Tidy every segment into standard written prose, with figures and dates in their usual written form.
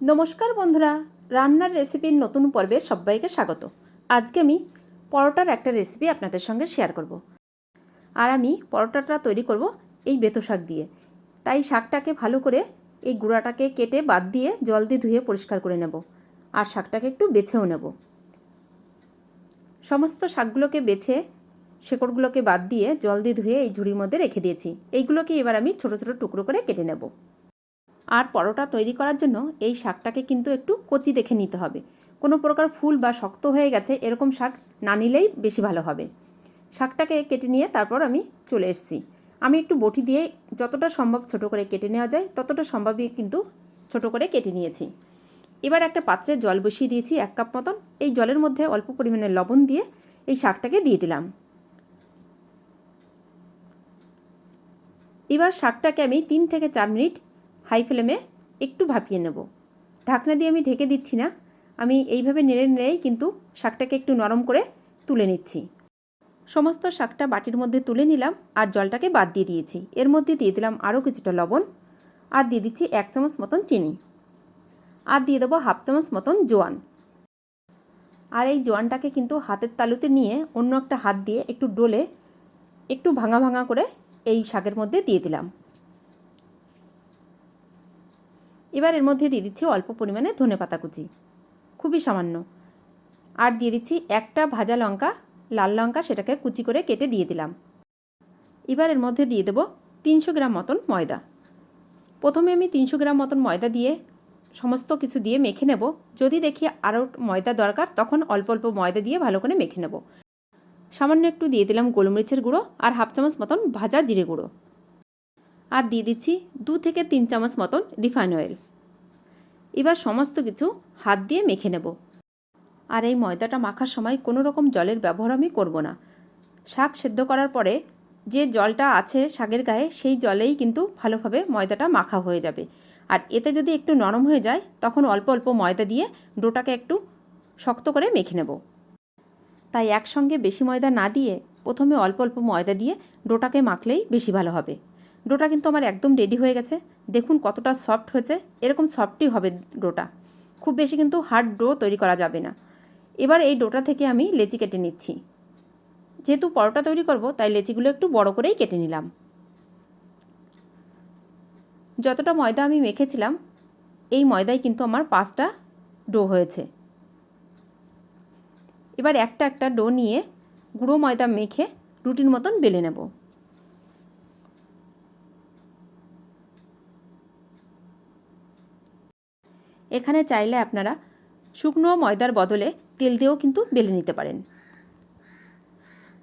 নমস্কার বন্ধুরা, রান্নার রেসিপির নতুন পর্বে সবাইকে স্বাগত। আজকে আমি পরোটার একটা রেসিপি আপনাদের সঙ্গে শেয়ার করব। আর আমি পরোটাটা তৈরি করব এই বেতো শাক দিয়ে। তাই শাকটাকে ভালো করে এই গুঁড়াটাকে কেটে বাদ দিয়ে জল দিয়ে ধুয়ে পরিষ্কার করে নেব। আর শাকটাকে একটু বেছেও নেব। সমস্ত শাকগুলোকে বেছে শেকড়গুলোকে বাদ দিয়ে জল দিয়ে ধুয়ে এই ঝুড়ির মধ্যে রেখে দিয়েছি। এইগুলোকে এবার আমি ছোটো ছোটো টুকরো করে কেটে নেব। আর পরোটা তৈরি করার জন্য এই শাকটাকে কিন্তু একটু কচি দেখে নিতে হবে। কোনো প্রকার ফুল বা শক্ত হয়ে গেছে এরকম শাক না নিলেই বেশি ভালো হবে। শাকটাকে কেটে নিয়ে তারপর আমি চলে এসেছি। আমি একটু বটি দিয়ে যতটা সম্ভব ছোট করে কেটে নেওয়া যায় ততটা সম্ভবই কিন্তু ছোট করে কেটে নিয়েছি। এবার একটা পাত্রে জল বসিয়ে দিয়েছি 1 কাপ মতন। এই জলের মধ্যে অল্প পরিমাণে লবণ দিয়ে এই শাকটাকে দিয়ে দিলাম। এবার শাকটাকে আমি 3 থেকে 4 মিনিট হাই ফ্লেমে একটু ভাপিয়ে নেব। ঢাকনা দিয়ে আমি ঢেকে দিচ্ছি না, আমি এইভাবে নেড়ে নেড়েই কিন্তু শাকটাকে একটু নরম করে তুলে নিচ্ছি। সমস্ত শাকটা বাটির মধ্যে তুলে নিলাম আর জলটাকে বাদ দিয়ে দিয়েছি। এর মধ্যে দিয়ে দিলাম আরও কিছুটা লবণ, আর দিয়ে দিচ্ছি 1 চামচ মতন চিনি, আর দিয়ে দেবো 1/2 চামচ মতন জোয়ান। আর এই জোয়ানটাকে কিন্তু হাতের তালুতে নিয়ে অন্য একটা হাত দিয়ে একটু ডলে একটু ভাঙা ভাঙা করে এই শাকের মধ্যে দিয়ে দিলাম। এবার এর মধ্যে দিয়ে দিচ্ছি অল্প পরিমাণে ধনেপাতা কুচি, খুবই সামান্য। আর দিয়ে দিচ্ছি একটা ভাজা লঙ্কা, লাল লঙ্কা, সেটাকে কুচি করে কেটে দিয়ে দিলাম। এবার এর মধ্যে দিয়ে দেবো 300 গ্রাম মতন ময়দা। প্রথমে আমি 300 গ্রাম মতন ময়দা দিয়ে সমস্ত কিছু দিয়ে মেখে নেব। যদি দেখি আরও ময়দা দরকার তখন অল্প অল্প ময়দা দিয়ে ভালো করে মেখে নেব। সামান্য একটু দিয়ে দিলাম গোলমরিচের গুঁড়ো আর 1/2 চামচ মতন ভাজা জিরে গুঁড়ো, আর দিয়ে দিচ্ছি 2 থেকে 3 চামচ মতন রিফাইন অয়েল। এবার সমস্ত কিছু হাত দিয়ে মেখে নেব। আর এই ময়দাটা মাখার সময় কোনো রকম জলের ব্যবহার আমি করব না। শাক সেদ্ধ করার পরে যে জলটা আছে শাকের গায়ে সেই জলেই কিন্তু ভালোভাবে ময়দাটা মাখা হয়ে যাবে। আর এতে যদি একটু নরম হয়ে যায় তখন অল্প অল্প ময়দা দিয়ে ডোটাকে একটু শক্ত করে মেখে নেব। তাই একসঙ্গে বেশি ময়দা না দিয়ে প্রথমে অল্প অল্প ময়দা দিয়ে ডোটাকে মাখলেই বেশি ভালো হবে। ডোটা কিন্তু আমার একদম রেডি হয়ে গেছে। দেখুন কতটা সফট হয়েছে। এরকম সফটই হবে ডোটা, খুব বেশি কিন্তু হার্ড ডো তৈরি করা যাবে না। এবার এই ডোটা থেকে আমি লেচি কেটে নিচ্ছি। যেহেতু পরোটা তৈরি করব তাই লেচিগুলো একটু বড় করেই কেটে নিলাম। যতটা ময়দা আমি মেখেছিলাম এই ময়দায় কিন্তু আমার 5টা ডো হয়েছে। এবার একটা একটা ডো নিয়ে গুঁড়ো ময়দা মেখে রুটির মতন বেলে নেব। এখানে চাইলে আপনারা শুকনো ময়দার বদলে তেল দিয়েও কিন্তু বেলে নিতে পারেন।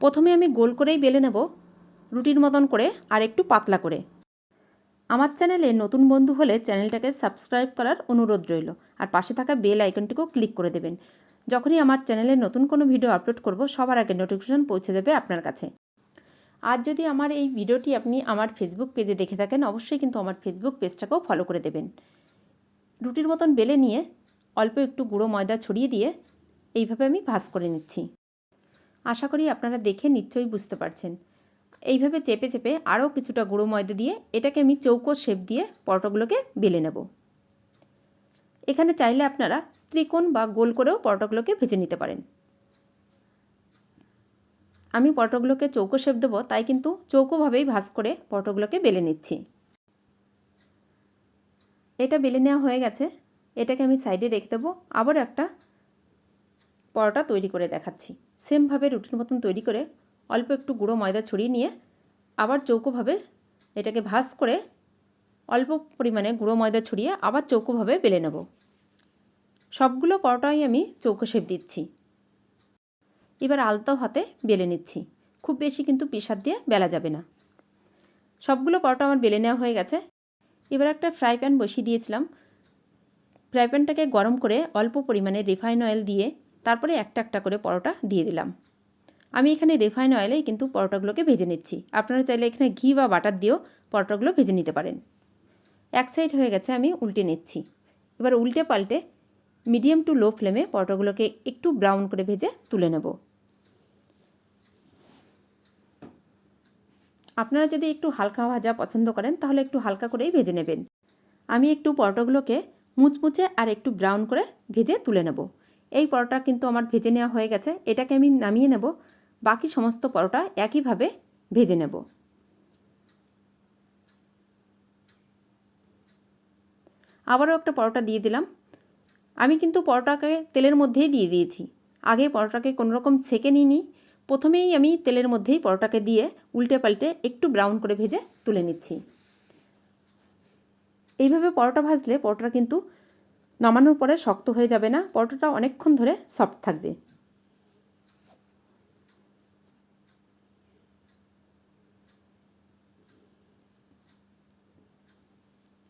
প্রথমে আমি গোল করেই বেলে নেব, রুটির মতন করে আর একটু পাতলা করে। আমার চ্যানেলে নতুন বন্ধু হলে চ্যানেলটাকে সাবস্ক্রাইব করার অনুরোধ রইল, আর পাশে থাকা বেল আইকনটিকেও ক্লিক করে দেবেন। যখনই আমার চ্যানেলে নতুন কোনো ভিডিও আপলোড করব সবার আগে নোটিফিকেশন পৌঁছে যাবে আপনার কাছে। আর যদি আমার এই ভিডিওটি আপনি আমার ফেসবুক পেজে দেখে থাকেন অবশ্যই কিন্তু আমার ফেসবুক পেজটাকেও ফলো করে দেবেন। রুটির মতন বেলে নিয়ে অল্প একটু গুঁড়ো ময়দা ছড়িয়ে দিয়ে এইভাবে আমি ভাঁজ করে নিচ্ছি। আশা করি আপনারা দেখে নিশ্চয়ই বুঝতে পারছেন। এইভাবে চেপে চেপে আরও কিছুটা গুঁড়ো ময়দা দিয়ে এটাকে আমি চৌকো শেপ দিয়ে পরোটাগুলোকে বেলে নেব। এখানে চাইলে আপনারা ত্রিকোণ বা গোল করেও পরোটাগুলোকে ভেজে নিতে পারেন। আমি পরোটাগুলোকে চৌকো শেপ দেবো তাই কিন্তু চৌকোভাবেই ভাঁজ করে পরোটাগুলোকে বেলে নিচ্ছি। এটা বেলে নেওয়া হয়ে গেছে, এটাকে আমি সাইডে রেখে দেবো। আবার একটা পরোটা তৈরি করে দেখাচ্ছি। সেমভাবে রুটির মতন তৈরি করে অল্প একটু গুঁড়ো ময়দা ছড়িয়ে নিয়ে আবার চৌকোভাবে এটাকে ভাঁজ করে অল্প পরিমাণে গুঁড়ো ময়দা ছড়িয়ে আবার চৌকোভাবে বেলে নেব। সবগুলো পরোটাই আমি চৌকো শেপ দিচ্ছি। এবার আলতো হাতে বেলে নিচ্ছি, খুব বেশি কিন্তু প্রেসার দিয়ে বেলা যাবে না। সবগুলো পরোটা আমার বেলে নেওয়া হয়ে গেছে। এবার একটা ফ্রাই প্যান বসিয়ে দিয়েছিলাম। ফ্রাই প্যানটাকে গরম করে অল্প পরিমাণে রিফাইন অয়েল দিয়ে তারপরে একটা একটা করে পরোটা দিয়ে দিলাম। আমি এখানে রিফাইন অয়েলেই কিন্তু পরোটাগুলোকে ভেজে নিচ্ছি। আপনারা চাইলে এখানে ঘি বা বাটার দিয়েও পরোটাগুলো ভেজে নিতে পারেন। এক সাইড হয়ে গেছে, আমি উল্টে নিচ্ছি। এবার উল্টে পাল্টে মিডিয়াম টু লো ফ্লেমে পরোটাগুলোকে একটু ব্রাউন করে ভেজে তুলে নেব। আপনারা যদি একটু হালকা ভাজা পছন্দ করেন তাহলে একটু হালকা করেই ভেজে নেবেন। আমি একটু পরোটাগুলোকে মুচমুচে আর একটু ব্রাউন করে ভেজে তুলে নেব। এই পরোটা কিন্তু আমার ভেজে নেওয়া হয়ে গেছে, এটাকে আমি নামিয়ে নেব। বাকি সমস্ত পরোটা একইভাবে ভেজে নেব। আবারও একটা পরোটা দিয়ে দিলাম। আমি কিন্তু পরোটাকে তেলের মধ্যেই দিয়ে দিয়েছি, আগে পরোটাকে কোনো রকম সেঁকে নিইনি। প্রথমেই আমি তেলের মধ্যেই পরোটাকে দিয়ে উল্টে পাল্টে একটু ব্রাউন করে ভেজে তুলে নিচ্ছি। এইভাবে পরোটা ভাজলে পরোটাটা কিন্তু নামানোর পরে শক্ত হয়ে যাবে না, পরোটাটা অনেকক্ষণ ধরে সফট থাকবে।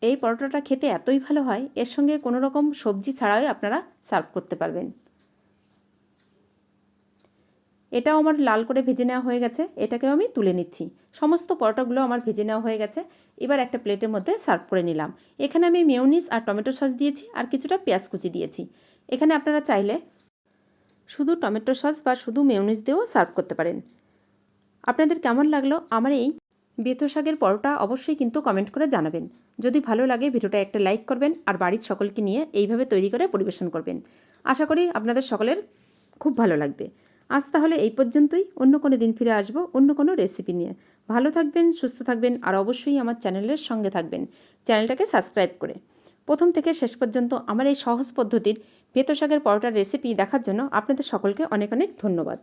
এই পরোটাটা খেতে এতই ভালো হয়, এর সঙ্গে কোনো রকম সবজি ছাড়াই আপনারা সার্ভ করতে পারবেন। এটাও আমার লাল করে ভেজে নেওয়া হয়ে গেছে, এটাকেও আমি তুলে নিচ্ছি। সমস্ত পরোটাগুলো আমার ভেজে নেওয়া হয়ে গেছে। এবার একটা প্লেটের মধ্যে সার্ভ করে নিলাম। এখানে আমি মেয়োনিজ আর টমেটো সস দিয়েছি, আর কিছুটা পেঁয়াজ কুচি দিয়েছি। এখানে আপনারা চাইলে শুধু টমেটো সস বা শুধু মেয়োনিজ দিয়েও সার্ভ করতে পারেন। আপনাদের কেমন লাগলো আমার এই বেথো শাকের পরোটা অবশ্যই কিন্তু কমেন্ট করে জানাবেন। যদি ভালো লাগে ভিডিওটা একটা লাইক করবেন আর বাড়ির সকলকে নিয়ে এইভাবে তৈরি করে পরিবেশন করবেন। আশা করি আপনাদের সকলের খুব ভালো লাগবে। আজ তাহলে এই পর্যন্তই, অন্য কোনো দিন ফিরে আসবো অন্য কোনো রেসিপি নিয়ে। ভালো থাকবেন, সুস্থ থাকবেন, আর অবশ্যই আমার চ্যানেলের সঙ্গে থাকবেন, চ্যানেলটাকে সাবস্ক্রাইব করে। প্রথম থেকে শেষ পর্যন্ত আমার এই সহজ পদ্ধতির বেথো শাকের পরোটার রেসিপি দেখার জন্য আপনাদের সকলকে অনেক অনেক ধন্যবাদ।